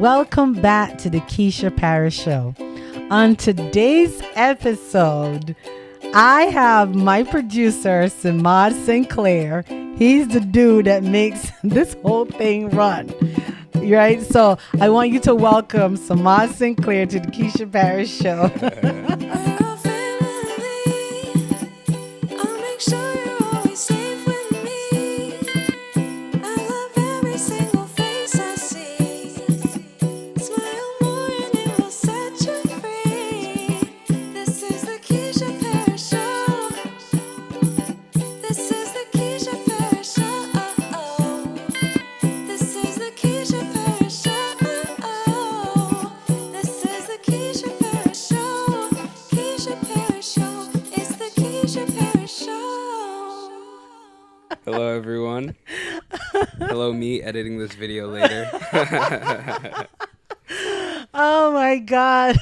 Welcome back to the Keisha Parris Show. On today's episode, I have my producer, Semaj Sinclair. He's the dude that makes this whole thing run. Right? So I want you to welcome Semaj Sinclair to the Keisha Parris Show. Hello, everyone. Hello, me editing this video later. Oh my God.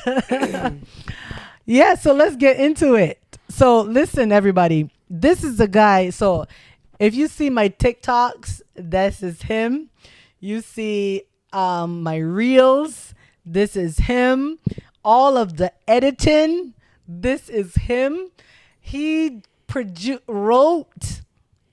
Yeah, so let's get into it. So listen, everybody. This is the guy. So if you see my TikToks, this is him. You see my reels, this is him. All of the editing, this is him. He wrote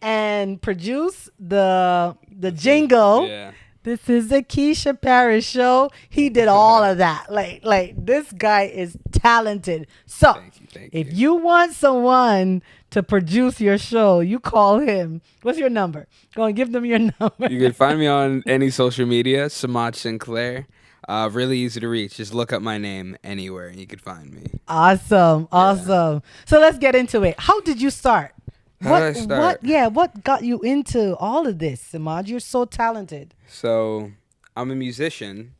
and produced the jingle. Yeah. This is the Keisha Parris Show. He did all of that. Like this guy is talented. So Thank if you. you want someone to produce your show, you call him. What's your number? Go and give them your number. You can find me on any social media, Semaj Sinclair. Really easy to reach. Just look up my name anywhere and you can find me. Awesome. So let's get into it. How did you start? How did I start? What got you into all of this, Semaj? You're so talented. So, I'm a musician.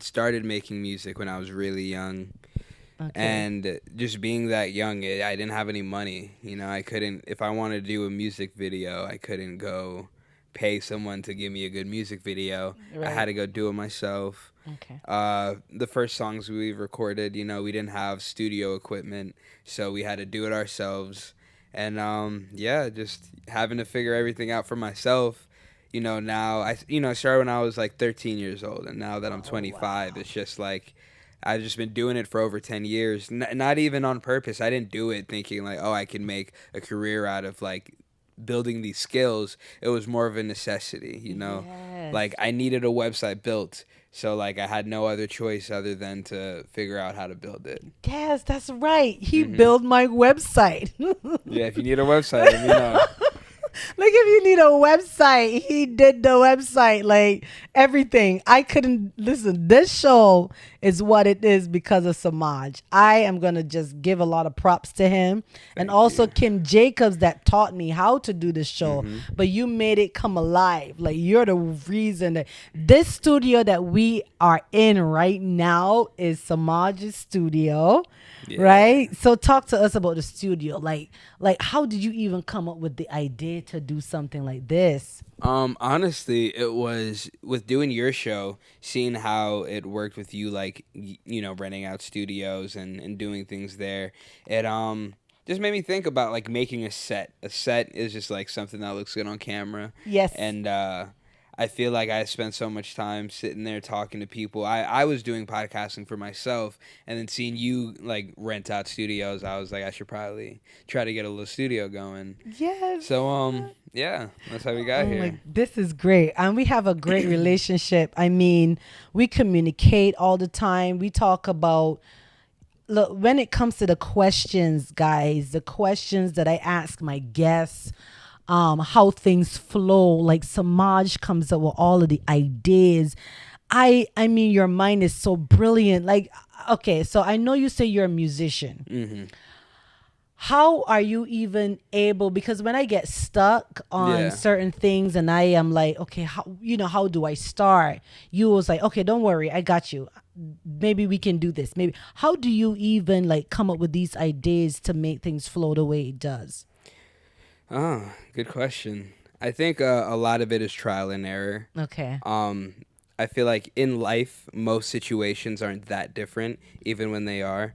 Started making music when I was really young. Okay. And just being that young, I didn't have any money. You know, I couldn't, if I wanted to do a music video, I couldn't go pay someone to give me a good music video. Right. I had to go do it myself. Okay. The first songs we recorded, you know, we didn't have studio equipment, so we had to do it ourselves. And just having to figure everything out for myself. You know, now I started when I was like 13 years old, and now that I'm 25, It's just like I've just been doing it for over 10 years. Not even on purpose. I didn't do it thinking like, oh, I can make a career out of like building these skills. It was more of a necessity, you know. Yes. Like I needed a website built, so like I had no other choice other than to figure out how to build it. Yes, that's right. He built my website. Yeah, if you need a website, let me know. Like if you need a website, he did the website, like everything. I couldn't listen. This show is what it is because of Semaj. I am gonna just give a lot of props to him, and also Kim Jacobs that taught me how to do this show. But you made it come alive. Like you're the reason that this studio that we are in right now is Semaj's studio. Yeah. Right? So talk to us about the studio. Like how did you even come up with the idea to do something like this? Honestly, it was with doing your show, seeing how it worked with you, like, you know, renting out studios and doing things there. It, just made me think about, like, making a set. A set is just, like, something that looks good on camera. Yes. And, I feel like I spent so much time sitting there talking to people. I was doing podcasting for myself, and then seeing you like rent out studios, I was like, I should probably try to get a little studio going. Yes. So yeah, that's how we got here. Like, this is great. And we have a great relationship. I mean, we communicate all the time. We talk about, look, when it comes to the questions, guys, the questions that I ask my guests, how things flow, like Semaj comes up with all of the ideas. I mean, your mind is so brilliant. Like, okay, so I know you say you're a musician. How are you even able, because when I get stuck on certain things and I am like, okay, how do I start? You was like, okay, don't worry, I got you. Maybe we can do this. Maybe. How do you even like come up with these ideas to make things flow the way it does? Oh, good question. I think a lot of it is trial and error. Okay. I feel like in life, most situations aren't that different, even when they are.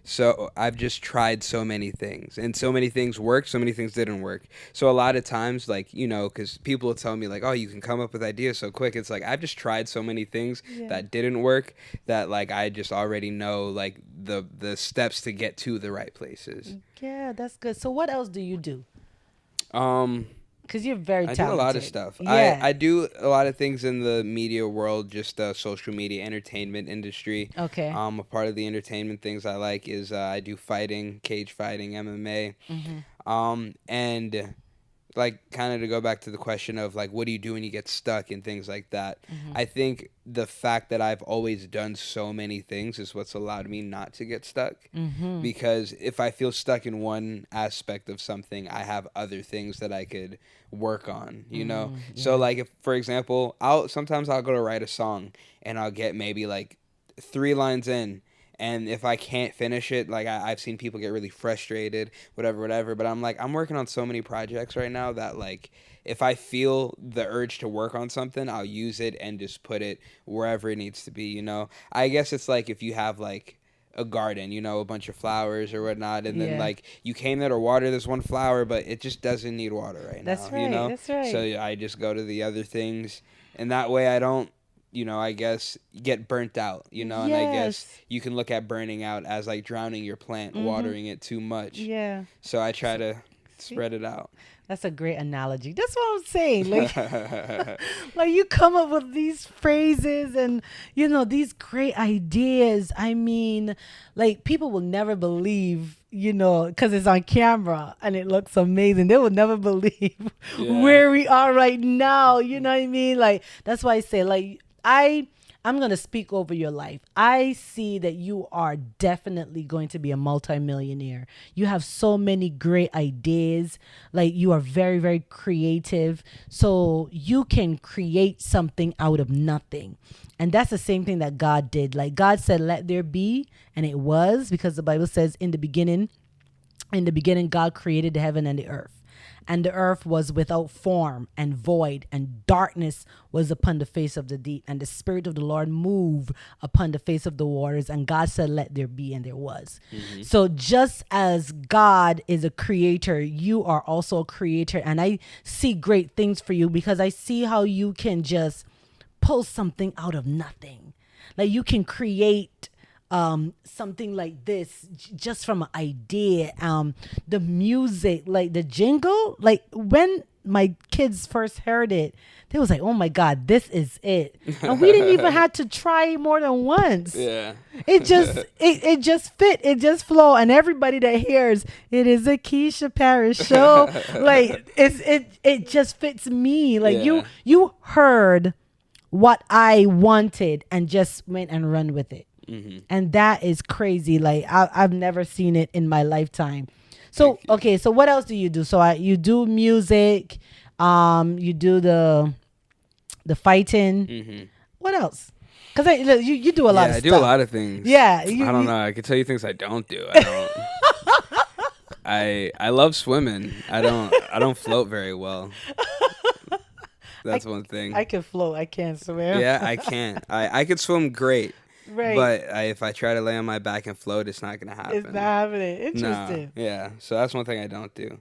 So I've just tried so many things, and so many things worked, so many things didn't work. So a lot of times, like, because people will tell me like, oh, you can come up with ideas so quick. It's like I've just tried so many things Yeah. that didn't work that like I just already know like the steps to get to the right places. Yeah, that's good. So what else do you do? Um, Because you're very I do a lot of talented. stuff. Yeah. I do a lot of things in the media world, just social media, entertainment industry. Okay. A part of the entertainment things I like is I do fighting, cage fighting, MMA. Mm-hmm. And like kind of to go back to the question of like what do you do when you get stuck and things like that. Mm-hmm. I think the fact that I've always done so many things is what's allowed me not to get stuck, Mm-hmm. because if I feel stuck in one aspect of something, I have other things that I could work on. So Yeah. like if for example, I'll go to write a song and I'll get maybe like 3 lines in, and if I can't finish it, like I've seen people get really frustrated, whatever, but I'm like, I'm working on so many projects right now that like if I feel the urge to work on something, I'll use it and just put it wherever it needs to be. I guess it's like if you have like a garden, a bunch of flowers or whatnot, and then Yeah. like you came there to water this one flower, but it just doesn't need water right That's now. right. That's right. So I just go to the other things, and that way I don't, I guess get burnt out, and I guess Yes. you can look at burning out as like drowning your plant, Mm-hmm. watering it too much. Yeah. So I try to See? spread it out. That's a great analogy. That's what I'm saying. Like, like you come up with these phrases and these great ideas. I mean, like people will never believe, because it's on camera and it looks amazing. They will never believe Yeah. where we are right now. You know what I mean? Like that's why I say, like I'm going to speak over your life. I see that you are definitely going to be a multimillionaire. You have so many great ideas. Like you are very, very creative. So you can create something out of nothing. And that's the same thing that God did. Like God said, let there be, and it was, because the Bible says in the beginning, God created the heaven and the earth. And the earth was without form and void, and darkness was upon the face of the deep. And the Spirit of the Lord moved upon the face of the waters. And God said, let there be, and there was. Mm-hmm. So just as God is a creator, you are also a creator. And I see great things for you, because I see how you can just pull something out of nothing. Like you can create something like this just from an idea. The music, like the jingle, like when my kids first heard it, they was like, oh my God, this is it. And we didn't even have to try more than once. Yeah. It just it just fit, it just flow, and everybody that hears it is a Keisha Parris show. Like it just fits me. Like Yeah. you heard what I wanted and just went and run with it. Mm-hmm. And that is crazy. Like I've never seen it in my lifetime. So okay, so what else do you do? So you do music, you do the fighting. Mm-hmm. What else? Because you do a lot of I stuff. do a lot of things. Yeah, I don't know. I could tell you things I don't do. I don't. I love swimming. I don't float very well. That's one thing. I can float. I can't swim. Yeah, I can't. I could swim great. Right. But if I try to lay on my back and float, it's not gonna happen. It's not happening. Interesting. No. Yeah. So that's one thing I don't do.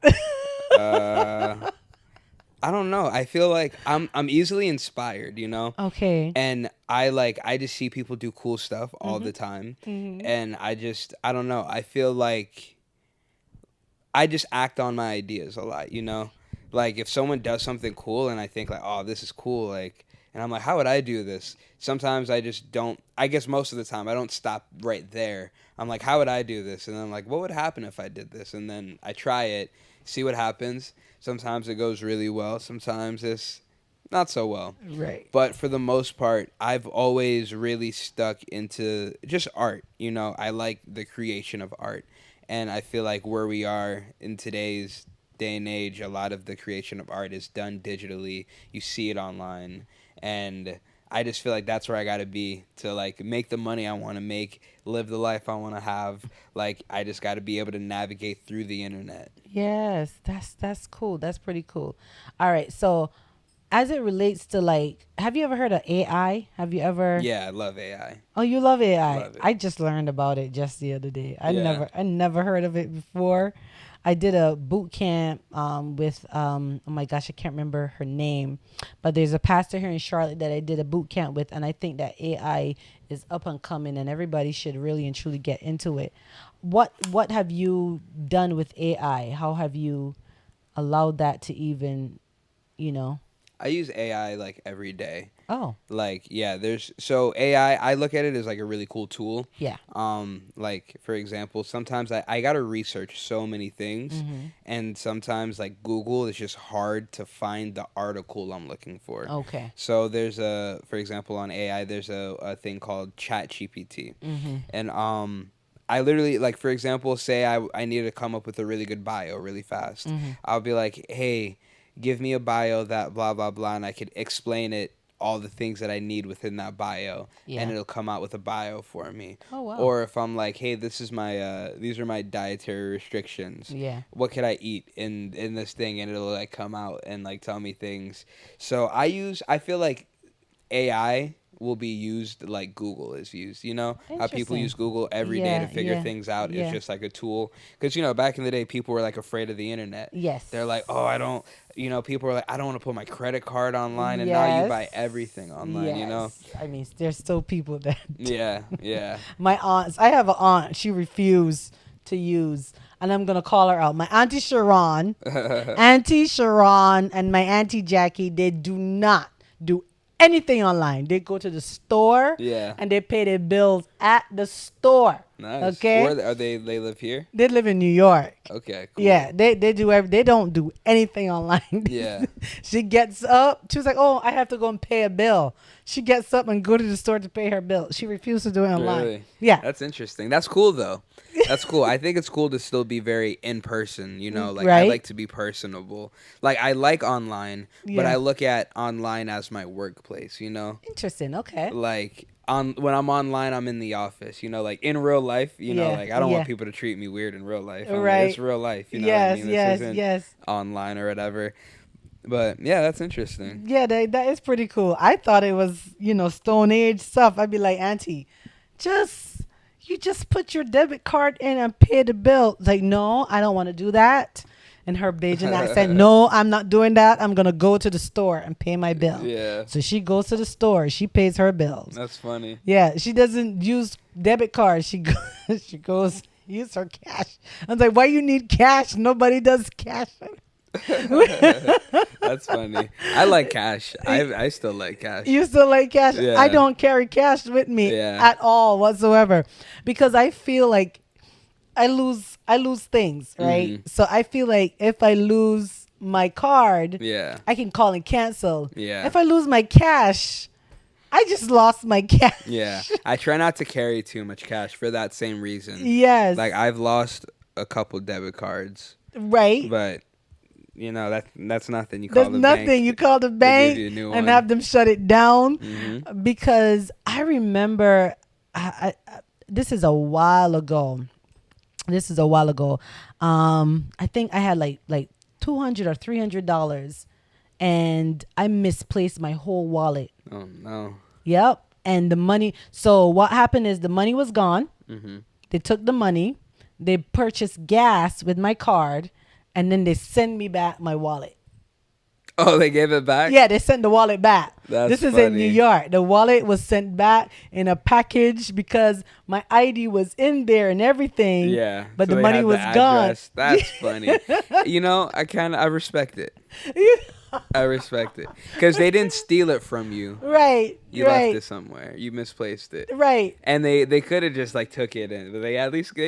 I don't know. I feel like I'm easily inspired. Okay. And I just see people do cool stuff all the time. Mm-hmm. And I don't know. I feel like I just act on my ideas a lot. Like if someone does something cool and I think like, oh, this is cool, like, and I'm like, how would I do this? Sometimes I just don't, I guess most of the time I don't stop right there. I'm like, how would I do this? And I'm like, what would happen if I did this? And then I try it, see what happens. Sometimes it goes really well. Sometimes it's not so well. Right. But for the most part, I've always really stuck into just art. I like the creation of art. And I feel like where we are in today's day and age, a lot of the creation of art is done digitally. You see it online. And I just feel like that's where I got to be to like make the money I want to make, live the life I want to have. Like I just got to be able to navigate through the internet. Yes, that's cool. That's pretty cool. All right, so as it relates to like, have you ever heard of AI? Have you ever? Yeah, I love AI. Oh, you love AI. Love it. I just learned about it just the other day. Yeah. I never heard of it before. I did a boot camp with oh my gosh, I can't remember her name, but there's a pastor here in Charlotte that I did a boot camp with, and I think that AI is up and coming, and everybody should really and truly get into it. What have you done with AI? How have you allowed that to even, you know? I use AI like every day. Oh, Like, yeah, there's so AI, I look at it as like a really cool tool. yeah. Like for example, sometimes I gotta research so many things, Mm-hmm. and sometimes like Google is just hard to find the article I'm looking for. Okay. So there's for example, on AI, there's a thing called Chat GPT. Mm-hmm. And I literally, like, for example, say I needed to come up with a really good bio really fast. Mm-hmm. I'll be like, hey, give me a bio that blah blah blah, and I could explain it, all the things that I need within that bio, Yeah. and it'll come out with a bio for me. Oh wow. Or if I'm like, hey, this is my these are my dietary restrictions. Yeah. What could I eat in this thing, and it'll like come out and like tell me things. So I feel like AI will be used like Google is used. You know how people Interesting. use Google every day to Yeah, figure yeah, things out. It's yeah. just like a tool. Because back in the day, people were like afraid of the internet. Yes. They're like, oh, I don't. People are like, I don't want to put my credit card online, and now you buy everything online. Yes. I mean, there's still people that. Yeah, yeah. My aunts. I have an aunt. She refused to use, and I'm gonna call her out. My auntie Sharon, Auntie Sharon, and my auntie Jackie. They do not do anything online. They go to the store. Yeah. And they pay their bills at the store. Nice. Okay. Where are they? They live here. They live in New York. Okay. Cool. Yeah, they do they don't do anything online. Yeah. She gets up. She was like, "Oh, I have to go and pay a bill." She gets up and go to the store to pay her bill. She refused to do it online. Really? Yeah. That's interesting. That's cool though. That's cool. I think it's cool to still be very in person, like I Right? like to be personable. Like I like online, but Yeah. I look at online as my workplace, Interesting. Okay. Like when I'm online, I'm in the office, like in real life, Yeah, like I don't yeah. want people to treat me weird in real life. I'm like, Right. it's real life, what I Yes, mean? yes, This isn't yes. online or whatever. But yeah, that's interesting. Yeah, that is pretty cool. I thought it was, Stone Age stuff. I'd be like, Auntie, you just put your debit card in and pay the bill. Like, no, I don't want to do that. And her Bajan accent, no, I'm not doing that. I'm going to go to the store and pay my bill. Yeah. So she goes to the store. She pays her bills. That's funny. Yeah, she doesn't use debit cards. She goes use her cash. I was like, why you need cash? Nobody does cash. That's funny. I like cash. I still like cash. You still like cash? Yeah. I don't carry cash with me at all whatsoever because I feel like I lose things, right? Mhm. So I feel like if I lose my card, Yeah. I can call and cancel. Yeah. If I lose my cash, I just lost my cash. Yeah. I try not to carry too much cash for that same reason. Yes. Like I've lost a couple debit cards, right. but that's nothing. You call There's the nothing. bank. You call the They bank give you a new and one. have them shut it down Mhm. because I remember this is a while ago. I think I had like $200 or $300 and I misplaced my whole wallet. Oh no. Yep. And the money. So what happened is the money was gone. Mhm. They took the money. They purchased gas with my card. And then they send me back my wallet. Oh, they gave it back? Yeah, they sent the wallet back. That's This is in funny. New York. The wallet was sent back in a package because my ID was in there and everything. Yeah. But so the they money had was gone. address. That's funny. I respect it. I respect it. Because they didn't steal it from you. Right. You right. left it somewhere. You misplaced it. Right. And they could have just like took it in, but they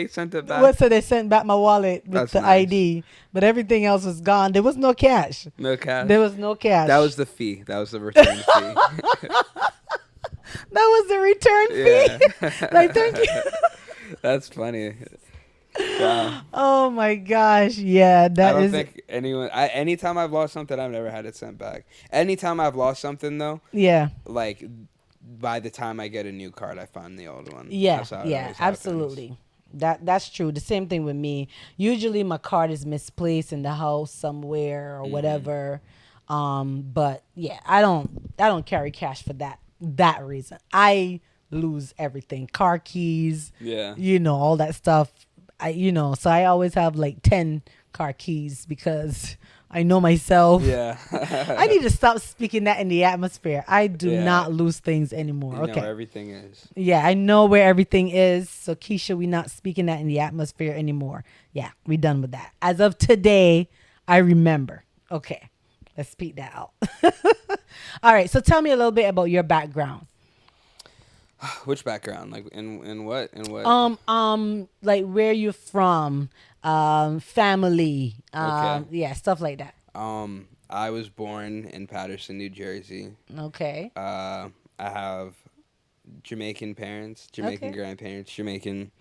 sent it back. Well, so they sent back my wallet with That's the nice. ID, but everything else was gone. There was no cash. No cash. There was no cash. That was the fee. That was the return fee. That was the return fee. Yeah. Like, thank you. That's funny. Wow. Oh my gosh. Yeah, I that don't is. think anyone. Anytime I've lost something, I've never had it sent back. Anytime I've lost something though, Yeah. like by the time I get a new card, I find the old one. Yeah. That's how it Yeah. always happens. Absolutely. That's true. The same thing with me. Usually my card is misplaced in the house somewhere or whatever. But yeah, I don't carry cash for that reason. I lose everything, car keys, Yeah. all that stuff. So I always have like 10 car keys because I know myself. Yeah. I need to stop speaking that in the atmosphere. I do Yeah. not lose things anymore. You know where Okay. everything is. Yeah, I know where everything is. So Keisha, we not speaking that in the atmosphere anymore. Yeah, we done with that. As of today, I remember. Okay. Let's speak that out. All right. So tell me a little bit about your background. Which background? Like in what? In what? Like where you're from, family, Okay. yeah, stuff like that. I was born in Paterson, New Jersey. Okay. I have Jamaican parents, Jamaican Okay. grandparents, Jamaican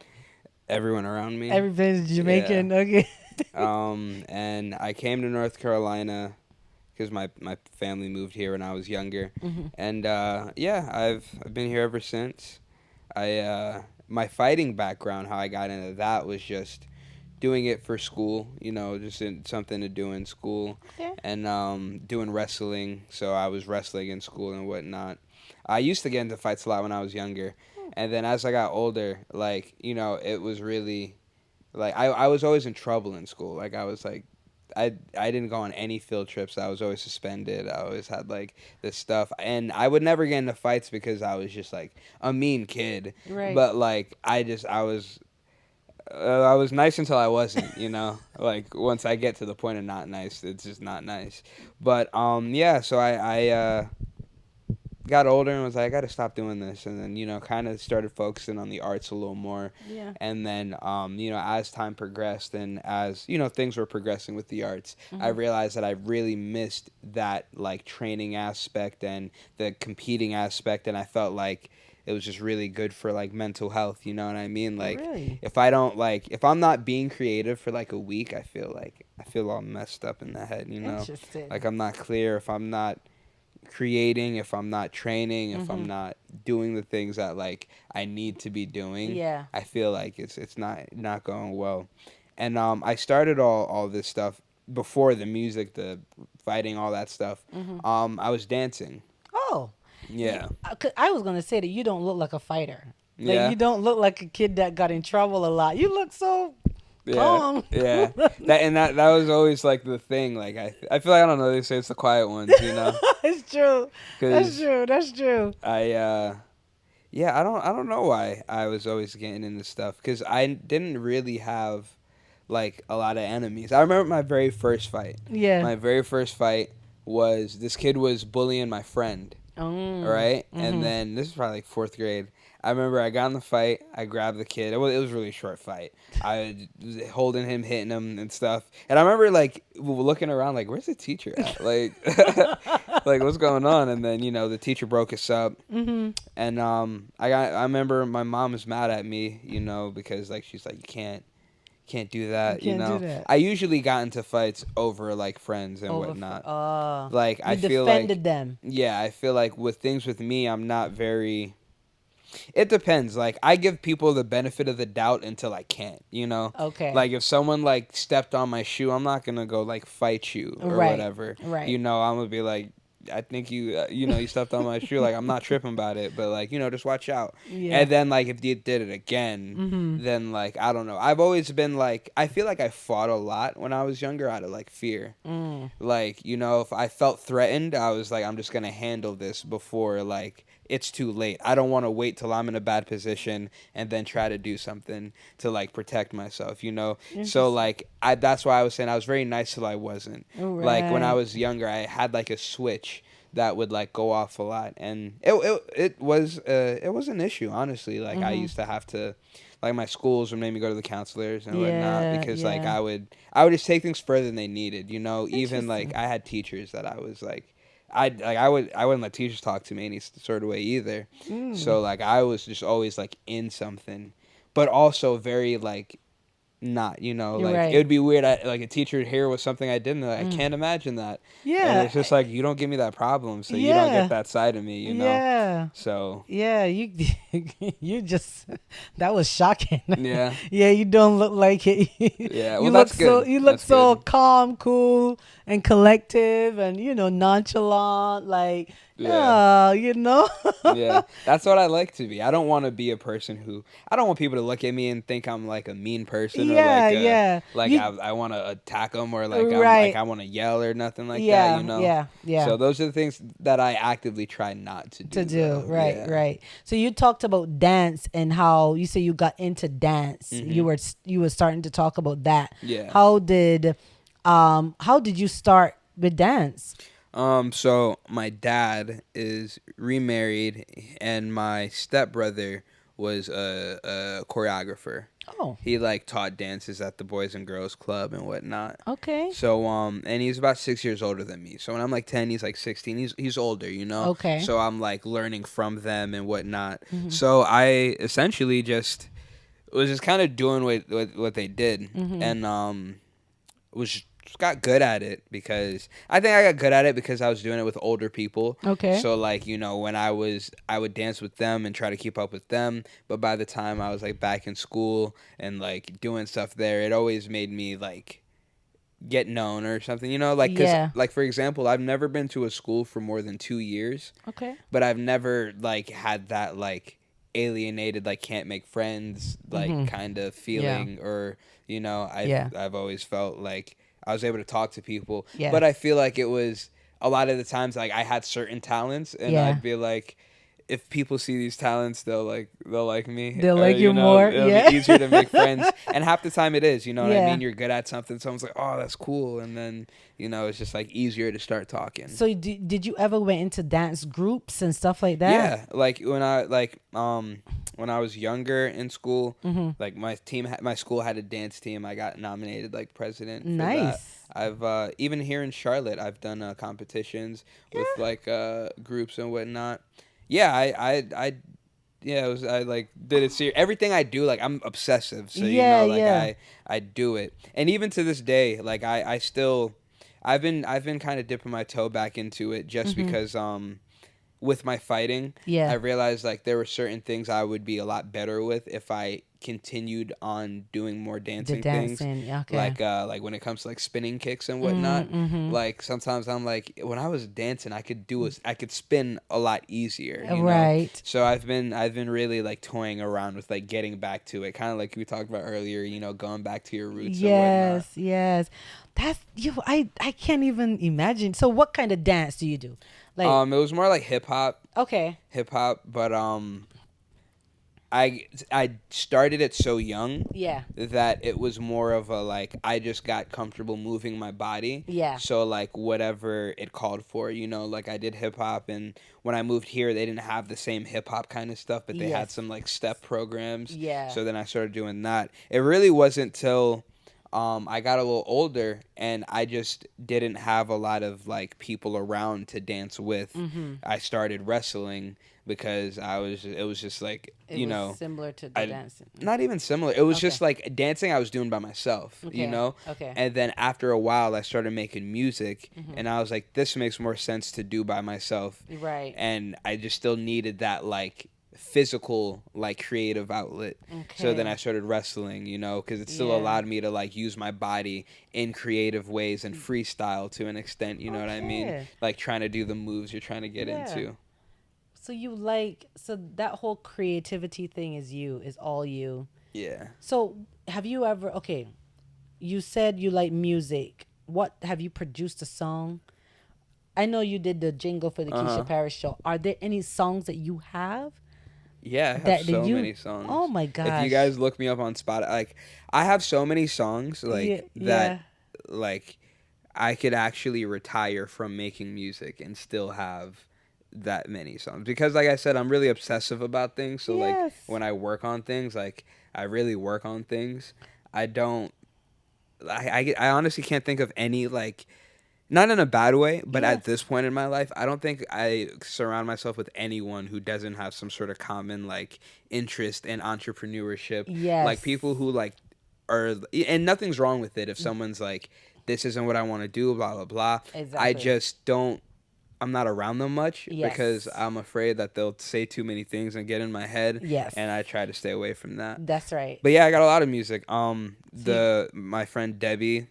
everyone around me. Everybody's Yeah. Jamaican. Okay. And I came to North Carolina because my family moved here when I was younger, Hmm. and yeah, I've been here ever since. My fighting background, how I got into that was just doing it for school, just something to do in school, Okay. and doing wrestling. So I was wrestling in school and whatnot. I used to get into fights a lot when I was younger, and then as I got older, like it was really like I was always in trouble in school. Like I was like I didn't go on any field trips. I was always suspended. I always had like this stuff, and I would never get into fights because I was just like a mean kid. Right. But like I was nice until I wasn't. Like once I get to the point of not nice, it's just not nice. But yeah. So I got older and was like, I got to stop doing this, and then kind of started focusing on the arts a little more, Yeah. and then as time progressed and as things were progressing with the arts, I Hmm. realized that I really missed that like training aspect and the competing aspect, and I felt like it was just really good for like mental health. You know what I mean? Like Really if I'm not being creative for like a week, I feel all messed up in the head. interesting. Like I'm not clear if I'm not creating, if I'm not training, if I'm Hmm. not doing the things that like I need to be doing, Yeah. I feel like it's not going well. And I started all this stuff before the music, the fighting, all that stuff. Hmm. I was dancing. Oh, Yeah. 'cause I was gonna say that you don't look like a fighter. Like Yeah. you don't look like a kid that got in trouble a lot. You look so Yeah. calm. Yeah. That was always like the thing. Like I feel like I don't know. They say it's the quiet ones. It's true. That's Because true. That's true. yeah, I don't know why I was always getting into stuff because I didn't really have like a lot of enemies. I remember my very first fight. Yeah. My very first fight was this kid was bullying my friend, right? And Mm-hmm. then this is probably like fourth grade. I remember I got in the fight. I grabbed the kid. It was a really short fight. I was holding him, hitting him, and stuff. And I remember like looking around, like, "Where's the teacher at? Like, like what's going on?" And then the teacher broke us up, Mm-hmm. and I remember my mom was mad at me, because like she's like, you can't do You that, can't do that. I usually got into fights over like friends and Over. whatnot. Uh, Like you I feel like defended them. yeah, I feel like with things with me, I'm not very. It depends. Like I give people the benefit of the doubt until I can't. Okay. Like if someone like stepped on my shoe, I'm not gonna go like fight you or Right. whatever. Right. I'm gonna be like, I think you stepped on my shoe. Like I'm not tripping about it, but like just watch out. Yeah. And then like if you did it again, Mm-hmm. then like I don't know. I've always been like I feel like I fought a lot when I was younger out of like fear. Mm. Like if I felt threatened, I was like I'm just gonna handle this before like it's too late. I don't want to wait till I'm in a bad position and then try to do something to like protect myself. So Interesting. like that's why I was saying I was very nice till I wasn't. Like when I Right. was younger, I had like a switch that would like go off a lot, and it was an issue, honestly. Like I Mm-hmm. used to have to, like my schools would make me go to the counselors and whatnot Yeah. because like Yeah. I would just take things further than they needed. Even like Interesting. I had teachers that I was like. I wouldn't let teachers talk to me any sort of way either. Mm. So like I was just always like in something, but also very like not, You're like it right. would be weird. Like a teacher would hear was something I did, and they're like, I can't imagine that. And Yeah. it's just like you don't give me that problem, so you don't get Yeah. that side of me. Yeah. So Yeah, you you just that was shocking. yeah, Yeah, you don't look like it. yeah. Well, You look that's so good. you look That's so good. calm, cool, and collective, and nonchalant. Like, Yeah. yeah, you know. Yeah, that's what I like to be. I don't want to be a person who I don't want people to look at me and think I'm like a mean person or Yeah, yeah. like You I want to attack them or like right. I want to yell or nothing like that. Yeah, yeah, yeah. So those are the things that I actively try not to To do do. though. Right, Yeah. right. So you talked about dance and how you say you got into dance. Mhm. You were starting to talk about that. Yeah. How did you start with dance? So my dad is remarried and my stepbrother was a choreographer. Oh, He like taught dances at the Boys and Girls Club and whatnot. okay. So and he's about 6 years older than me. So when I'm like 10, he's like 16. He's older. Okay. So I'm like learning from them and whatnot. Mhm. So I essentially just was just kind of doing what they did, Mhm. and was got good at it because I think I got good at it because I was doing it with older people. Okay. So like, when I would dance with them and try to keep up with them, but by the time I was like back in school and like doing stuff there, it always made me like get known or something, like cuz Yeah. like for example, I've never been to a school for more than 2 years, Okay. but I've never like had that like alienated, like can't make friends like Mhm. kind of Yeah. feeling, or I've Yeah. I've always felt like I was able to talk to people, Yeah. but I feel like it was a lot of the times like I had certain talents and Yeah. I'd be like, if people see these talents, they'll like me, They'll or like you more. it'll be Yeah. easier to make friends. And half the time it is, you know what I Yeah. mean? You're good at something, someone's like, oh, that's cool, and then it's just like easier to start talking. So did you ever went into dance groups and stuff like that? Yeah, like when I was younger in school, Mhm. like my school had a dance team. I got nominated like president for that. Nice. I've even here in Charlotte, I've done competitions with Yeah. like groups and whatnot. Yeah, yeah, I like did it serious. Everything I do, like I'm obsessive, so Yeah, like yeah. I do it, and even to this day, like I still, I've been kind of dipping my toe back into it just Mhm. because with my fighting, I Yeah. realized like there were certain things I would be a lot better with if I continued on doing more The dancing things. dancing. Yeah, okay. Like when it comes to like spinning kicks and Mhm. whatnot. Mhm. Like sometimes I'm like, when I was dancing, I could spin a lot easier. Right. So I've been really like toying around with like getting back to it, kind of like we talked about earlier, going back to your roots and whatnot. Yes, yes. That's you. I can't even imagine. So, what kind of dance do you do? Like, It was more like okay, hip hop, but I started it so young yeah, that it was more of a like I just got comfortable moving my body. yeah, So like whatever it called for, like I did hip hop, and when I moved here they didn't have the same hip hop kind of stuff, but they had yes, some like step programs. yeah, So then I started doing that. It really wasn't till I got a little older and I just didn't have a lot of like people around to dance with. mm-hmm. I started wrestling because it was just like, It was similar to the I dancing. not even similar. It was Okay. just like dancing I was doing by myself, Okay, okay, And then after a while I started making music, Mhm. and I was like, this makes more sense to do by myself. right, And I just still needed that like physical like creative outlet. So then okay, I started wrestling, because it still yeah, allowed me to like use my body in creative ways and freestyle to an extent, you know what I mean? Okay. Like trying to do the moves you're trying to get Yeah. into. So that whole creativity thing is all you. Yeah. So have you ever? Okay, you said you like music. What have you produced a song? I know you did the jingle for the Uh-huh. Keisha Parris Show. Are there any songs that you have Yeah, I have that so you? many songs. Oh my If you gosh! guys look me up on Spotify, like I have so many songs Yeah, like yeah. that, like I could actually retire from making music and still have that many songs, because like I said, I'm really obsessive about things. So like Yes. when I work on things, like I really work on things. I don't. I honestly can't think of any, like, not in a bad way, but Yeah. at this point in my life, I don't think I surround myself with anyone who doesn't have some sort of common like interest in entrepreneurship. Yes. Like people who like and nothing's wrong with it if someone's like, this isn't what I want to do, blah blah blah. Exactly. I just don't. I'm not around them much Yes. because I'm afraid that they'll say too many things and get in my head. Yes. And I try to stay away from that. That's right. But yeah, I got a lot of music. My friend Debbie,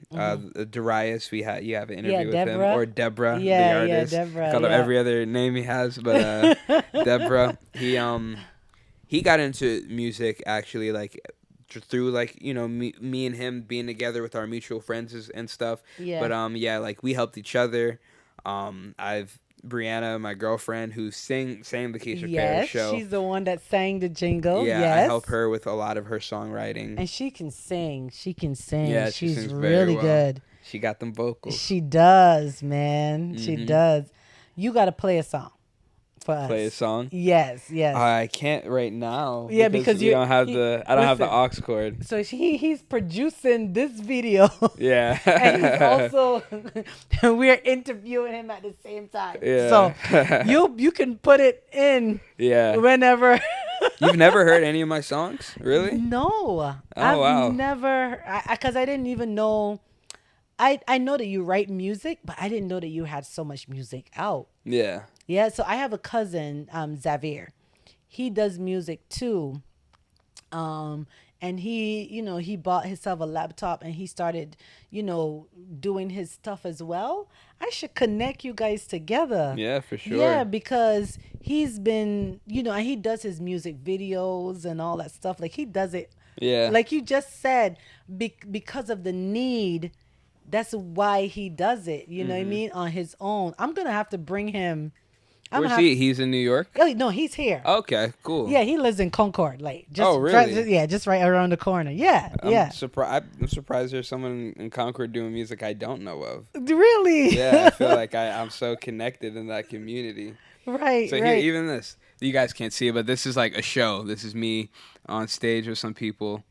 Darius, you have an interview with Deborah. him, or Deborah, Yeah, the artist. yeah, Deborah. Called him every other name he has, but Deborah. He got into music actually like through like me and him being together with our mutual friends and stuff. Yeah. But like we helped each other. I've Brianna, my girlfriend, who sang the Keisha Parris Show. Yes, she's the one that sang the jingle. Yeah, yes. I help her with a lot of her songwriting. And she can sing. Yeah, she's sings really very well. good. She got them vocals. She does, man. She does. You got to play a song for us. Play a song? Yes. I can't right now. Yeah, because you don't have I don't have the aux cord. So he's producing this video. Yeah. And he's also we're interviewing him at the same time. Yeah. So you can put it in whenever. You've never heard any of my songs? Really? No. Wow. Never, because I didn't even know. I know that you write music, but I didn't know that you had so much music out. Yeah. Yeah, so I have a cousin, Xavier. He does music too. And he bought himself a laptop and he started, doing his stuff as well. I should connect you guys together. Yeah, for sure. Yeah, because he's been, he does his music videos and all that stuff. Like he does it. Yeah. Like you just said, because of the need. That's why he does it. You know what I mean? On his own. I'm going to have to bring him. Where's he? He's in New York? Oh, no, he's here. Okay, cool. Yeah, he lives in Concord. Like, really? Just right around the corner. Yeah, I'm surprised there's someone in Concord doing music I don't know of. Really? Yeah, I feel like I'm so connected in that community. Right, so here, even this. You guys can't see it, but this is like a show. This is me on stage with some people.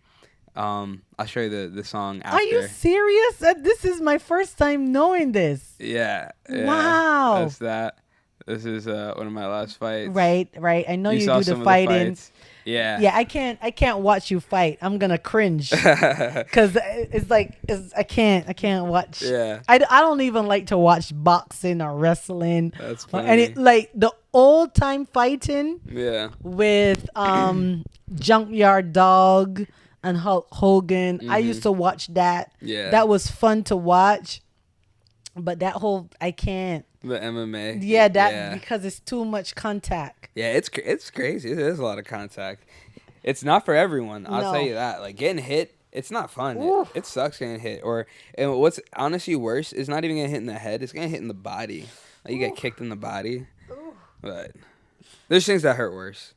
I'll show you the song after. Are you serious? This is my first time knowing this. Yeah. Wow. That's that. This is one of my last fights. Right. I know you do the fighting. Yeah. Yeah, I can't watch you fight. I'm gonna cringe because I can't watch. Yeah. I don't even like to watch boxing or wrestling. That's funny. And it like the old time fighting. Yeah. With Junkyard Dog and Hulk Hogan. I used to watch that. Yeah. That was fun to watch. But that whole I can't. The MMA. Yeah, because it's too much contact. Yeah, it's crazy. It is a lot of contact. It's not for everyone. I'll tell you that. Like getting hit, it's not fun. It sucks getting hit. And what's honestly worse is not even getting hit in the head. It's getting hit in the body. Like you get kicked in the body. But there's things that hurt worse.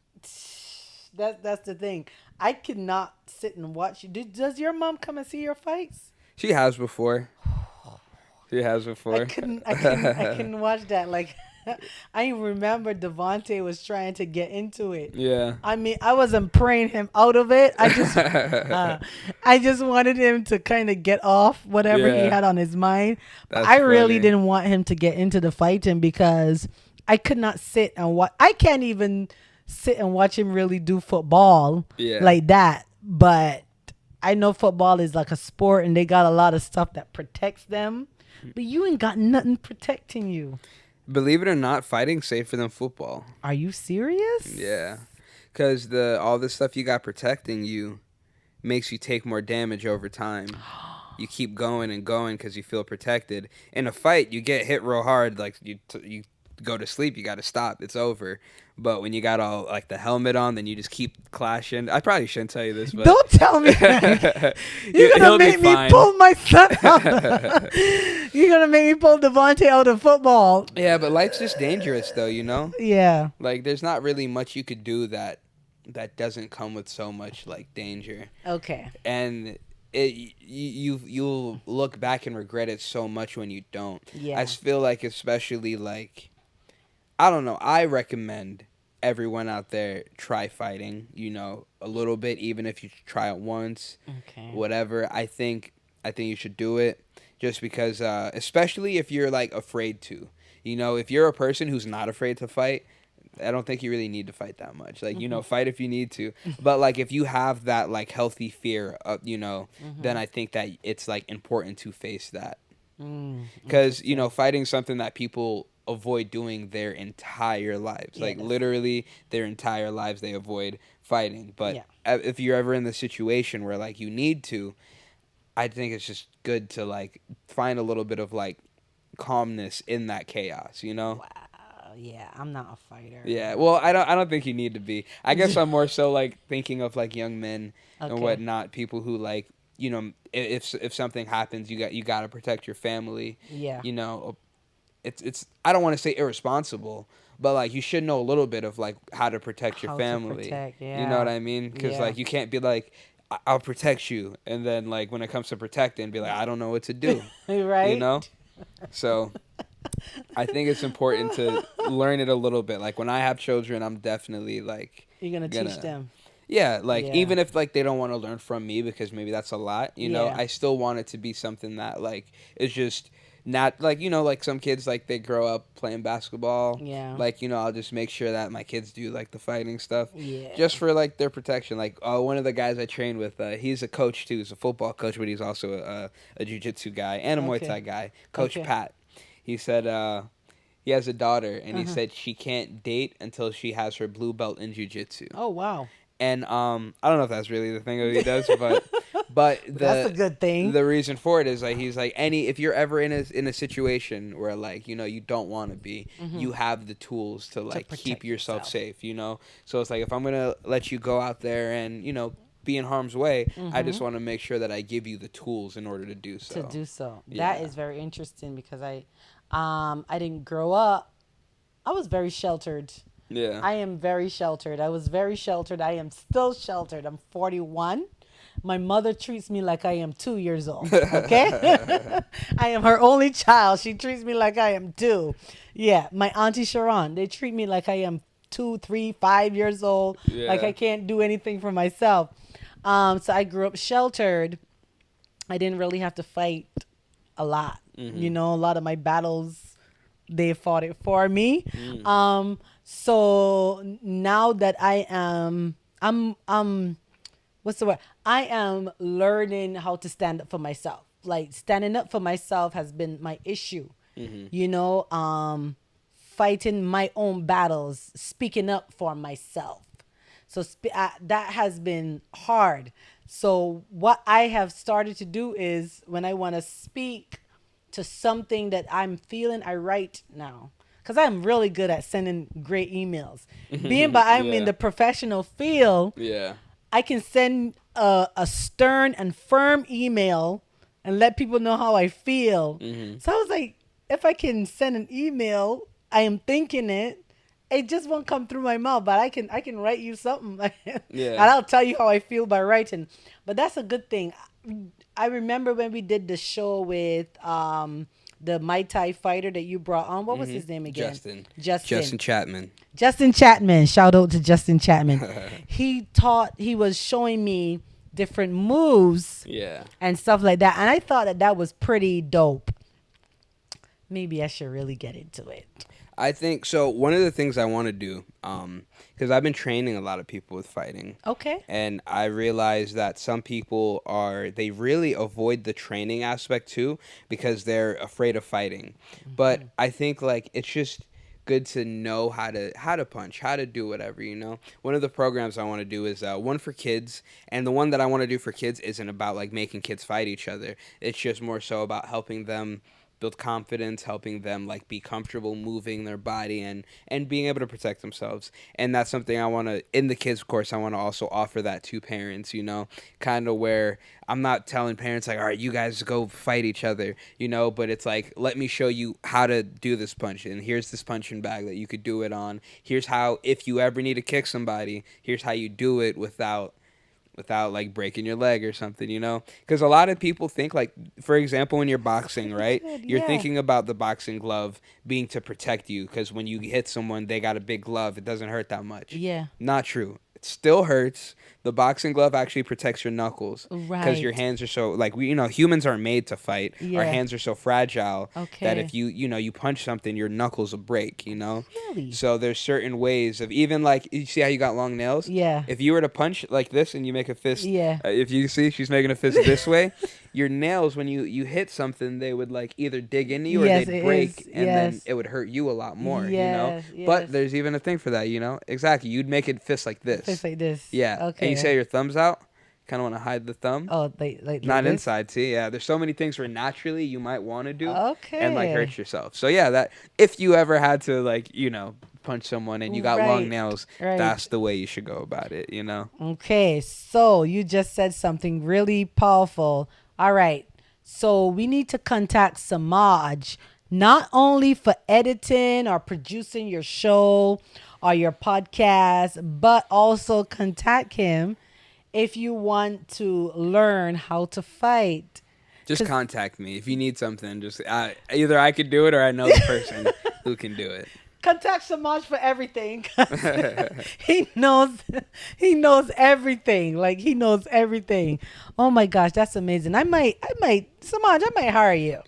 That's the thing. I cannot sit and watch you. Does your mom come and see your fights? She has before. I couldn't watch that. Like, I remember Devontae was trying to get into it. Yeah. I mean, I wasn't praying him out of it. I just wanted him to kind of get off whatever he had on his mind. I really didn't want him to get into the fighting because I could not sit and watch. I can't even sit and watch him really do football like that. But I know football is like a sport and they got a lot of stuff that protects them. But you ain't got nothing protecting you. Believe it or not, fighting's safer than football. Are you serious? Yeah. Because all the stuff you got protecting you makes you take more damage over time. You keep going and going because you feel protected. In a fight, you get hit real hard. Like, you go to sleep, you got to stop. It's over. But when you got all like the helmet on, then you just keep clashing. I probably shouldn't tell you this, but don't tell me that. You're gonna make me pull my son out. You're gonna make me pull Devontae out of football. Yeah, but life's just dangerous, though. Yeah. Like there's not really much you could do that doesn't come with so much like danger. Okay. And you'll look back and regret it so much when you don't. Yeah. I feel like especially like. I don't know. I recommend everyone out there try fighting, a little bit, even if you try it once, whatever. I think you should do it just because, especially if you're like afraid to, if you're a person who's not afraid to fight, I don't think you really need to fight that much. Like, fight if you need to. But, like, if you have that, like, healthy fear, then I think that it's, like, important to face that. Because, fighting something that people avoid doing their entire lives. Like, literally their entire lives they avoid fighting. But if you're ever in the situation where, like, you need to, I think it's just good to, like, find a little bit of, like, calmness in that chaos, Wow. Yeah, I'm not a fighter. Yeah, well, I don't think you need to be. I guess I'm more so like thinking of like young men and whatnot, people who like, if something happens, you got to protect your family. Yeah. It's I don't want to say irresponsible, but like you should know a little bit of like how to protect your How family. to protect, You know what I mean? Because like you can't be like, I'll protect you, and then like when it comes to protecting, be like, I don't know what to do. Right. You know? So I think it's important to learn it a little bit. Like when I have children, I'm definitely like You're gonna teach them. Yeah, like Yeah. even if like they don't want to learn from me because maybe that's a lot, I still want it to be something that like is just not like like some kids like they grow up playing basketball. Yeah. Like I'll just make sure that my kids do like the fighting stuff. Yeah. Just for like their protection. Like one of the guys I train with, he's a coach too. He's a football coach, but he's also a jiu-jitsu guy and a Muay Thai guy. Coach Pat. He said he has a daughter, and he said she can't date until she has her blue belt in jiu-jitsu. Oh, wow. And I don't know if that's really the thing that he does, but that's a good thing. The reason for it is like he's like if you're ever in a situation where like you don't want to be, you have the tools to like keep yourself safe. So it's like if I'm gonna let you go out there and be in harm's way, I just want to make sure that I give you the tools in order to do so. That is very interesting because I didn't grow up. I was very sheltered. Yeah. I am very sheltered. I was very sheltered. I am still sheltered. I'm 41. My mother treats me like I am 2 years old. Okay? I am her only child. She treats me like I am 2. Yeah. My Auntie Sharon, they treat me like I am 2, 3, 5 years old. Yeah. Like I can't do anything for myself. So I grew up sheltered. I didn't really have to fight a lot. A lot of my battles, they fought it for me. So now that I'm what's the word? I am learning how to stand up for myself. Like standing up for myself has been my issue. Fighting my own battles, speaking up for myself. So that has been hard. So what I have started to do is when I want to speak to something that I'm feeling, I write now. Because I'm really good at sending great emails. I'm in the professional field, I can send a stern and firm email and let people know how I feel. So I was like, if I can send an email, I am thinking it. It just won't come through my mouth, but I can write you something. And I'll tell you how I feel by writing. But that's a good thing. I remember when we did the show with the Muay Thai fighter that you brought on. What was his name again? Justin Chapman. Justin Chapman. Shout out to Justin Chapman. He was showing me different moves and stuff like that. And I thought that was pretty dope. Maybe I should really get into it. I think so. One of the things I want to do, because I've been training a lot of people with fighting. Okay. And I realize that some people they really avoid the training aspect too because they're afraid of fighting. But I think like it's just good to know how to punch, how to do whatever, One of the programs I want to do is one for kids, and the one that I want to do for kids isn't about like making kids fight each other. It's just more so about helping them build confidence, helping them like be comfortable moving their body and being able to protect themselves. And that's something I want to, in the kids course, I want to also offer that to parents, kind of where I'm not telling parents like, all right, you guys go fight each other, but it's like, let me show you how to do this punch. And here's this punching bag that you could do it on. Here's how, if you ever need to kick somebody, here's how you do it without like breaking your leg or something, because a lot of people think like, for example, when you're boxing, right, you're thinking about the boxing glove being to protect you because when you hit someone, they got a big glove, it doesn't hurt that much. Yeah. Not true. It still hurts. The boxing glove actually protects your knuckles because your Right. hands are so like humans are made to fight. Our Yeah. hands are so fragile that Okay. if you punch something, your knuckles will break. Really? So there's certain ways of even like you see how you got long nails. Yeah. If you were to punch like this and you make a fist, Yeah. if you see she's making a fist this way, your nails when you hit something they would like either dig into you or Yes, they'd it break is. and then Yes. it would hurt you a lot more. Yes. But Yes. there's even a thing for that. Exactly. You'd make it fist like Face this. like this. Yeah. And you Okay. say your thumb's out. Kind of want to hide the thumb. Oh, like Not this. inside. See, yeah. There's so many things where naturally you might want to do and like Okay. hurt yourself. So yeah, that if you ever had to like punch someone and you got long Right. nails, Right. that's the way you should go about it. Okay. So you just said something really powerful. All right. So we need to contact Semaj not only for editing or producing your show or your podcast, but also contact him if you want to learn how to fight. Just 'Cause- contact me if you need something. Just either I could do it or I know the person who can do it. Contact Samaj for everything. he knows he knows everything. Like he knows everything. Oh my gosh, that's amazing. Samaj, I might hire you.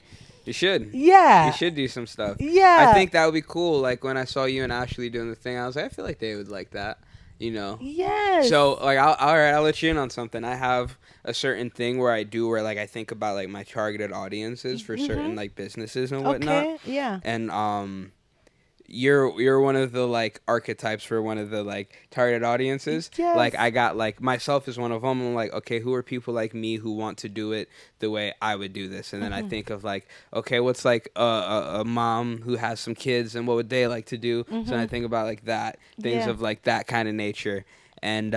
You should. Yeah. You should do some stuff. Yeah. I think that would be cool. Like when I saw you and Ashley doing the thing, I was like, I feel like they would like that. Yes. So like I'll let you in on something. I have a certain thing where like I think about like my targeted audiences for certain like businesses and whatnot. Okay. Yeah. And you're one of the like archetypes for one of the like targeted audiences. Yes. Like I got like myself is one of them. I'm like, okay, who are people like me who want to do it the way I would do this? And then I think of like, okay, what's like a mom who has some kids and what would they like to do? So I think about like that things Yeah. of like that kind of nature. And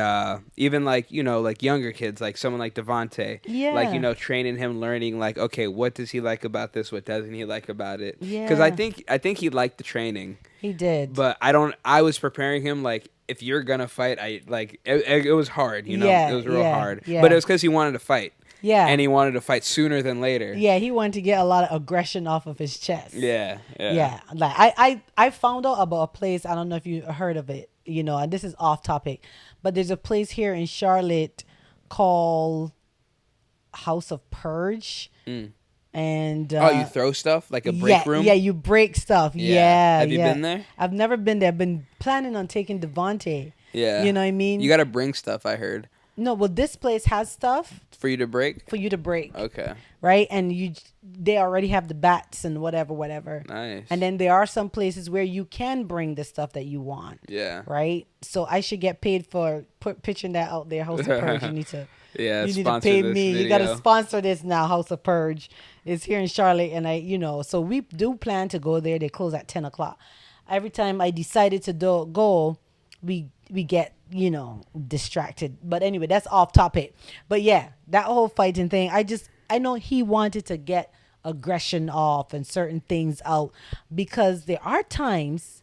even like like younger kids, like someone like Devontae, Yeah. like training him, learning like, okay, what does he like about this? What doesn't he like about it? Because Yeah. I think he liked the training, He did. but I was preparing him like if you're gonna fight, it was hard, Yeah, it was real yeah, hard, yeah. but it was because he wanted to fight, yeah. and he wanted to fight sooner than later. Yeah, he wanted to get a lot of aggression off of his chest. Yeah. Yeah. Like I found out about a place, I don't know if you heard of it, and this is off topic, but there's a place here in Charlotte called House of Purge. And You throw stuff like a break room. Yeah, you break stuff. Yeah. Have you been there? I've never been there. I've been planning on taking Devontae. Yeah. You know what I mean? You gotta bring stuff. I heard No, well, this place has stuff for you to break. for you to break, Okay. right? And they already have the bats and whatever. Nice. And then there are some places where you can bring the stuff that you want, Yeah. right? So I should get paid for pitching that out there, House of Purge. You need to. Yeah. You need to sponsor pay this me. You video. got to sponsor this now. House of Purge is here in Charlotte, and so we do plan to go there. They close at 10 o'clock. Every time I decided to go, we get distracted. But anyway, that's off topic. But yeah, that whole fighting thing. I know he wanted to get aggression off and certain things out because there are times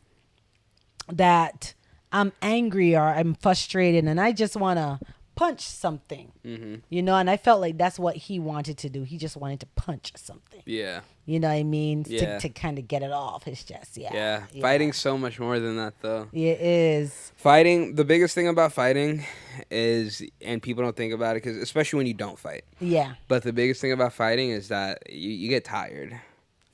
that I'm angry or I'm frustrated and I just want to punch something, and I felt like that's what he wanted to do. He just wanted to punch something. Yeah. You know what I mean? Yeah. To kind of get it off his chest. Yeah. Yeah. Fighting's so much more than that, though. It is. Fighting, the biggest thing about fighting is, and people don't think about it, because especially when you don't fight, Yeah. but the biggest thing about fighting is that you get tired.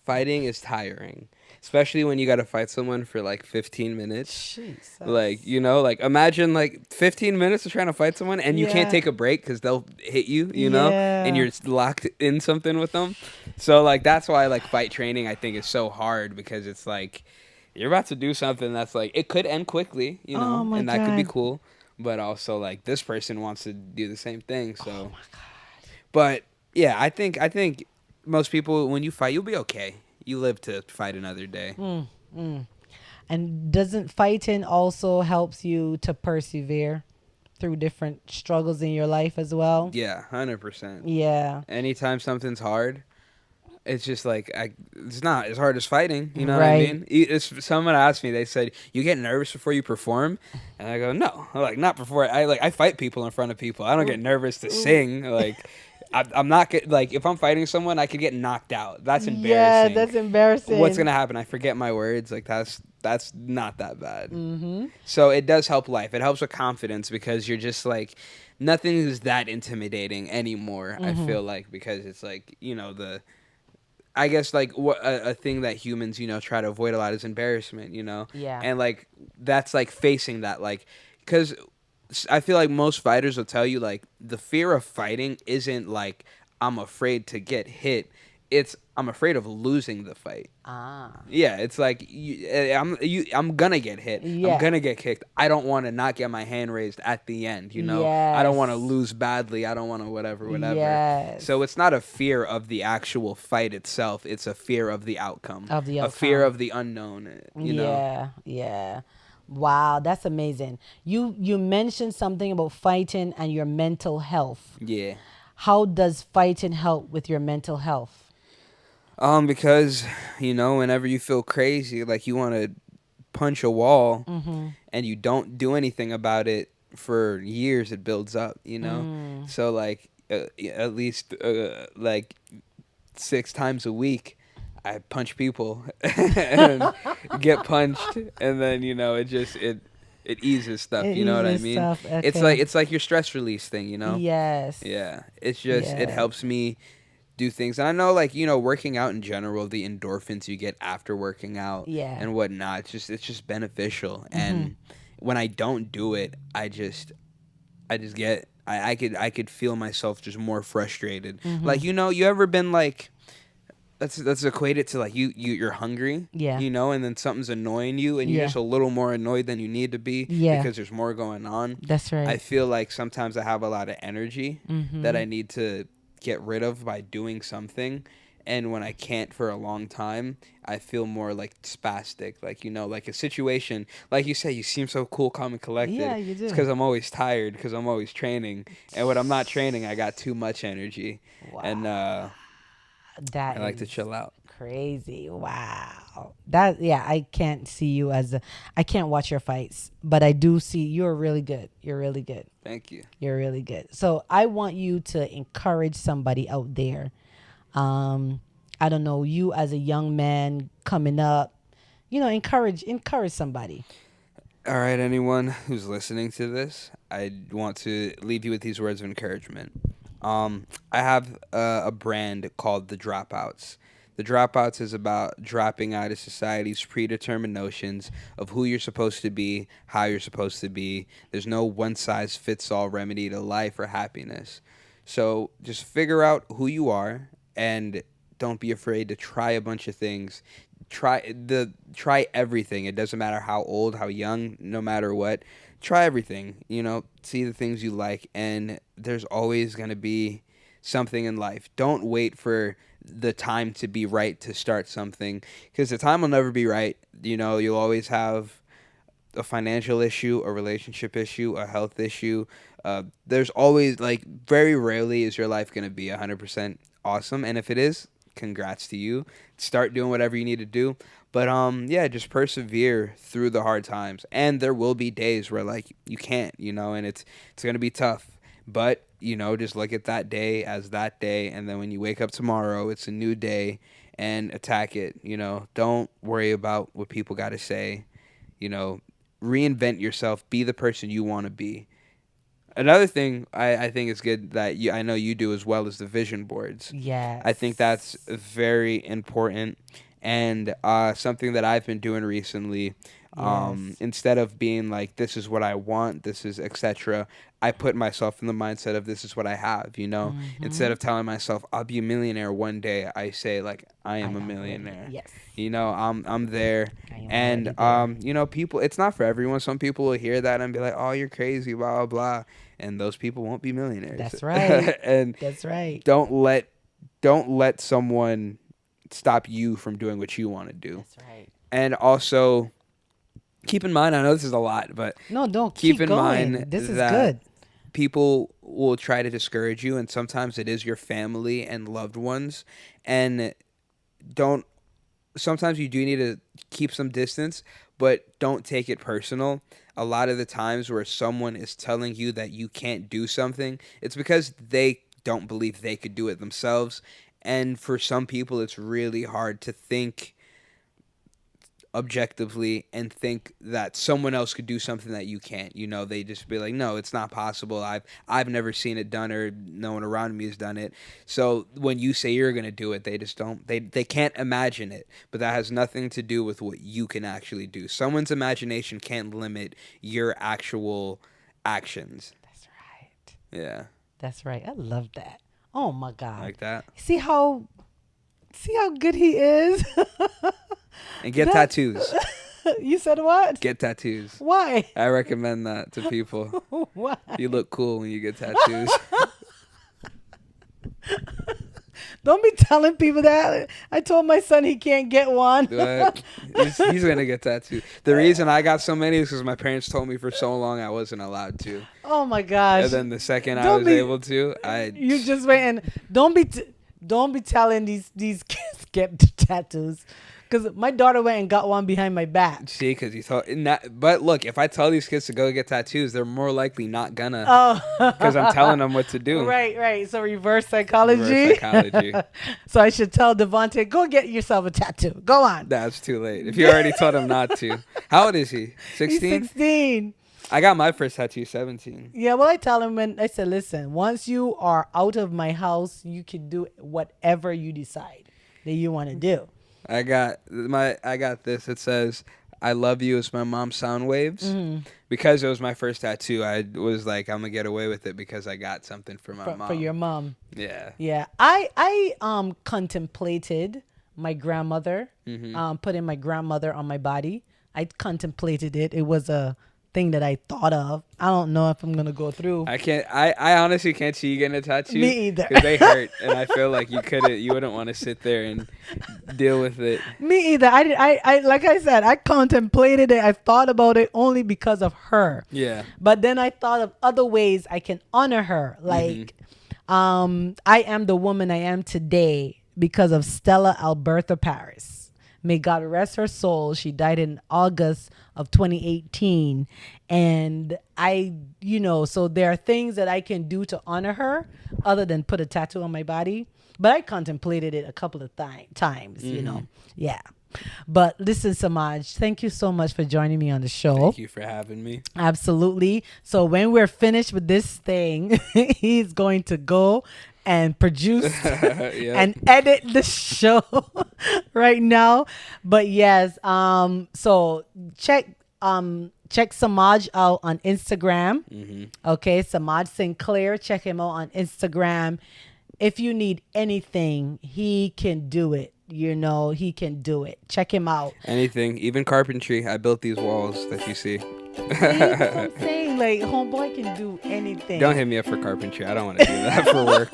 Fighting is tiring, especially when you got to fight someone for like 15 minutes. Jesus. Like, like imagine like 15 minutes of trying to fight someone and you can't Yeah. take a break because they'll hit you, and Yeah. you're locked in something with them. So like, that's why like fight training, I think, is so hard, because it's like, you're about to do something that's like, it could end quickly, Oh my and that could be God. cool. But also like this person wants to do the same thing. So, Oh my God. but yeah, I think most people, when you fight, you'll be okay. You live to fight another day. And doesn't fighting also helps you to persevere through different struggles in your life as well? Yeah, 100%. Yeah. Anytime something's hard, it's just like it's not as hard as fighting. You know what I Right. mean? Someone asked me, they said, "You get nervous before you perform?" And I go, "No, like not before. I fight people in front of people. I don't get nervous to sing. Like I'm not like if I'm fighting someone, I could get knocked out. That's Yeah, embarrassing. that's What's embarrassing. gonna happen? I forget my words. Like that's not that bad. Mm-hmm. So it does help life. It helps with confidence because you're just like nothing is that intimidating anymore. I Mm-hmm. feel like because it's like the I guess like what a thing that humans try to avoid a lot is embarrassment. Yeah. And like that's like facing that like because I feel like most fighters will tell you like the fear of fighting isn't like I'm afraid to get hit. It's I'm afraid of losing the fight. Ah. Yeah, it's like I'm gonna get hit. I'm Yeah. gonna get kicked. I don't want to not get my hand raised at the end. I don't want to Yes. lose badly. I don't want to whatever. Yes. So it's not a fear of the actual fight itself. It's a fear of the outcome, Of the a fear outcome. of the unknown. Yeah. Yeah. Wow, that's amazing. You mentioned something about fighting and your mental health. Yeah. How does fighting help with your mental health? Because whenever you feel crazy, like you want to punch a wall, Mm-hmm. and you don't do anything about it for years, it builds up. Mm. So like at least like 6 times a week, I punch people and get punched, and then it eases stuff. It You know what I eases mean? stuff. It's like Okay. it's like your stress release thing. Yes. Yeah. It's just it Yes. helps me do things. And I know, like, working out in general, the endorphins you get after working out Yeah. and whatnot, it's just beneficial. Mm-hmm. And when I don't do it, I just get I could feel myself just more frustrated. Mm-hmm. Like, you ever been like let's equate it to like you're hungry, Yeah. and then something's annoying you and you're Yeah. just a little more annoyed than you need to be Yeah. because there's more going on. That's I right. feel like sometimes I have a lot of energy that Mm-hmm. I need to get rid of by doing something. And when I can't for a long time, I feel more like spastic. Like, like a situation, like you say, you seem so cool, calm, and Yeah, collected. you It's do. because I'm always tired, because I'm always training. And when I'm not training, I got too much energy. And Wow. I That like to is chill out. crazy. Wow. That yeah, I can't see you as a I can't watch your fights, but I do see you're really good. You're really good. Thank you. You're really good. So I want you to encourage somebody out there. Um, I don't know, you as a young man coming up, encourage somebody. All right, anyone who's listening to this, I want to leave you with these words of encouragement. I have a brand called The Dropouts. The Dropouts is about dropping out of society's predetermined notions of who you're supposed to be, how you're supposed to be. There's no one size fits all remedy to life or happiness. So just figure out who you are and don't be afraid to try a bunch of things. Try everything. It doesn't matter how old, how young, no matter what. Try everything. See the things you like, and there's always gonna be something in life. Don't wait for the time to be right to start something, because the time will never be right. You'll always have a financial issue, a relationship issue, a health issue. There's always, like, very rarely is your life gonna be 100% awesome, and if it is, congrats to you. Start doing whatever you need to do. But yeah, just persevere through the hard times. And there will be days where like you can't, and it's gonna be tough. But, just look at that day as that day, and then when you wake up tomorrow, it's a new day, and attack it. Don't worry about what people gotta say. You know, Reinvent yourself, be the person you wanna be. Another thing I think is good that I know you do as well is the vision boards. I think that's Yes. very important, and something that I've been doing recently. Yes. Instead of being like, this is what I want, this is etc., I put myself in the mindset of this is what I have. Instead Mm-hmm. of telling myself I'll be a millionaire one day, I say like I I am a am ready. millionaire. Yes. I'm there. I am And already there. people, it's not for everyone. Some people will hear that and be like, oh, you're crazy, blah blah blah, and those people won't be millionaires. That's right. And That's right. don't let someone stop you from doing what you want to do. That's right. And also keep in mind, I know this is a lot, but No, don't keep keep in mind going. This is that good. people will try to discourage you, and sometimes it is your family and loved ones. And don't. Sometimes you do need to keep some distance, but don't take it personal. A lot of the times where someone is telling you that you can't do something, it's because they don't believe they could do it themselves. And for some people, it's really hard to think objectively and think that someone else could do something that you can't. They just be like, no, it's not possible. I've never seen it done, or no one around me has done it. So when you say you're going to do it, they just don't, they can't imagine it. But that has nothing to do with what you can actually do. Someone's imagination can't limit your actual actions. That's right. Yeah. That's right. I love that. Oh my God. Like that. See how good he is? And get tattoos. You said what? Get tattoos. Why? I recommend that to people. Why? You look cool when you get tattoos. Don't be telling people that. I told my son he can't get one. But he's going to get tattoos. The reason I got so many is because my parents told me for so long I wasn't allowed to. Oh my gosh. And then the second I was able to, You just wait and don't be telling these kids get tattoos. Because my daughter went and got one behind my back. See, because you thought, but look, if I tell these kids to go get tattoos, they're more likely not gonna. Oh. Because I'm telling them what to do. Right. So reverse psychology. Reverse psychology. So I should tell Devontae, go get yourself a tattoo. Go on. That's too late. If you already told him not to. How old is he? 16? He's 16. I got my first tattoo 17. Yeah, well, I tell him when I said, listen, once you are out of my house, you can do whatever you decide that you want to do. I got this. It says, "I love you" as my mom's sound waves. Mm-hmm. Because it was my first tattoo, I was like, I'm gonna get away with it because I got something for my mom. For your mom. Yeah. Yeah. I contemplated my grandmother, putting my grandmother on my body. I contemplated it. It was a thing that I thought of. I don't know if I'm gonna go through. I honestly can't see you getting a tattoo. Me either. Because they hurt, and I feel like you wouldn't want to sit there and deal with it. Me either. I like I said, I contemplated it. I thought about it only because of her. Yeah. But then I thought of other ways I can honor her. Like, I am the woman I am today because of Stella Alberta Parris. May God rest her soul. She died in August of 2018. And so there are things that I can do to honor her other than put a tattoo on my body. But I contemplated it a couple of times, Yeah. But listen, Semaj, thank you so much for joining me on the show. Thank you for having me. Absolutely. So when we're finished with this thing, he's going to go and produce and edit the show right now. But yes, so check Semaj out on Instagram. Mm-hmm. Okay, Semaj Sinclair. Check him out on Instagram. If you need anything, he can do it. He can do it. Check him out. Anything, even carpentry. I built these walls that you see. That's what I'm saying. Like, homeboy can do anything. Don't hit me up for carpentry. I don't want to do that for work.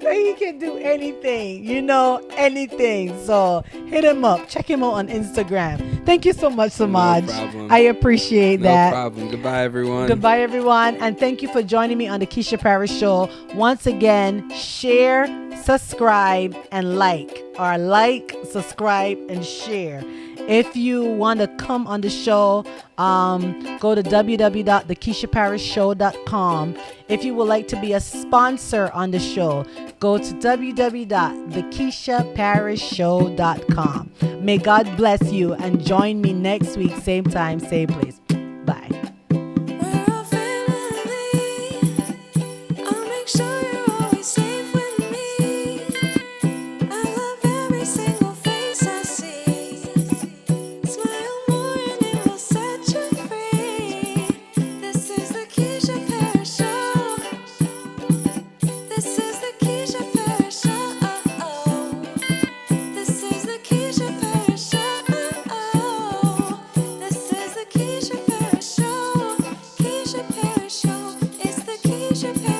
He can do anything, anything. So hit him up. Check him out on Instagram. Thank you so much, Semaj. No problem. I appreciate that. No problem. Goodbye, everyone. Goodbye, everyone. And thank you for joining me on the Keisha Parris Show. Once again, share, subscribe, and like. Or like, subscribe, and share. If you want to come on the show, go to www.thekeishaparrisshow.com. If you would like to be a sponsor on the show, go to www.thekeishaparrisshow.com. May God bless you and join me next week, same time, same place. Bye. Keisha Parris Show. It's the Keisha Parris